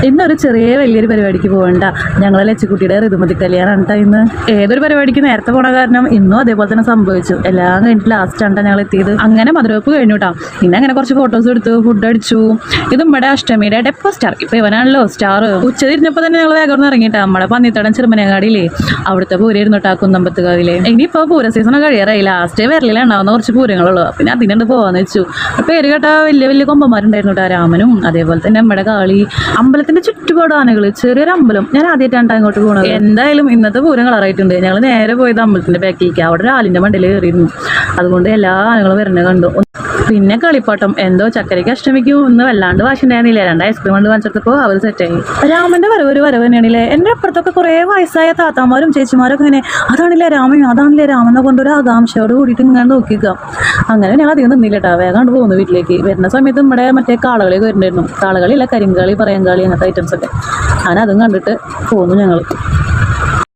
ഇന്നൊരു വലിയൊരു പരിപാടിക്ക് പോകണ്ട. ഞങ്ങളെ ലച്ചുകുട്ടിയുടെ ഋതുമതി കല്യാണം കേട്ടോ ഇന്ന്. ഏതൊരു പരിപാടിക്ക് നേരത്തെ പോണ കാരണം ഇന്നും അതേപോലെ തന്നെ സംഭവിച്ചു. എല്ലാം കഴിഞ്ഞിട്ട് ലാസ്റ്റ് ആണ് ഞങ്ങൾ എത്തിയത്. അങ്ങനെ മധുരവെപ്പ് കഴിഞ്ഞു കേട്ടോ. പിന്നെ അങ്ങനെ കുറച്ച് ഫോട്ടോസ് എടുത്തു, ഫുഡ് അടിച്ചു. ഇത് നമ്മുടെ അഷ്ടമിയുടെ ഡെപ്പോ സ്റ്റാർ. ഇപ്പൊ ഇവനാണല്ലോ സ്റ്റാർ. ഉച്ച തിരിഞ്ഞപ്പോൾ തന്നെ ഞങ്ങൾ വേഗം ഇറങ്ങിയിട്ടാ. നമ്മുടെ പന്നിത്തടം ചെറുമനങ്ങാടിയില്ലേ, അവിടുത്തെ പൂരായിരുന്നു കേട്ടോ കുന്നമ്പത്തുകാവിലെ. ഇനിയിപ്പോ പൂര സീസൺ കഴിയാറായി. ലാസ്റ്റ് വരലിലുണ്ടാവുന്ന കുറച്ച് പൂരങ്ങളുള്ളൂ. പിന്നെ അതിനുണ്ട് പോവാന്ന് വെച്ചു. പേര് കേട്ട വലിയ കൊമ്പന്മാരുണ്ടായിരുന്നു കേട്ടോ. രാമനും അതേപോലെ തന്നെ നമ്മുടെ കാളി. അമ്പലത്തിന്റെ ചുറ്റുപാട് ആനകൾ, ചെറിയൊരു അമ്പലം. ഞാൻ ആദ്യമായിട്ടാണ് അങ്ങോട്ട് പോകുന്നത്. എന്തായാലും ഇന്നത്തെ പൂരം കളറായിട്ടുണ്ട്. ഞങ്ങൾ നേരെ പോയത് അമ്പലത്തിന്റെ ബാക്കിലേക്ക്. അവിടെ ഒരു ആലിന്റെ മണ്ടയിൽ കയറിയിരുന്നു. അതുകൊണ്ട് എല്ലാ ആനകളും വരുന്നത് കണ്ടു. പിന്നെ കളിപ്പാട്ടം എന്തോ ചക്കരയ്ക്ക് അഷ്ടമിക്കും ഒന്ന് വല്ലാണ്ട് വാശിണ്ടായിരുന്നില്ല. 2 ഐസ്ക്രീം കൊണ്ട് വാങ്ങിച്ചപ്പോൾ അവർ സെറ്റായി. രാമന്റെ വരവ് തന്നെയാണില്ലേ. എൻ്റെ അപ്പുറത്തൊക്കെ കുറേ വയസ്സായ താത്താമാരും ചേച്ചിമാരൊക്കെ ഇങ്ങനെ അതാണില്ലേ രാമെന്നെ കൊണ്ടൊരു ആകാംക്ഷയോട് കൂടിയിട്ട് ഇങ്ങനെ നോക്കിക്കാം. അങ്ങനെ ഞങ്ങൾ അധികം നിന്നില്ല കേട്ടോ. വേഗം പോകുന്നു വീട്ടിലേക്ക്. വരുന്ന സമയത്ത് നമ്മുടെ മറ്റേ കാളകളിയൊക്കെ വരുന്നുണ്ടായിരുന്നു. കാളകളില്ല, കരിങ്കാളി, പറയങ്കാളി, അങ്ങനത്തെ ഐറ്റംസ് ഒക്കെ. അങ്ങനെ അതും കണ്ടിട്ട് പോന്നു ഞങ്ങൾ.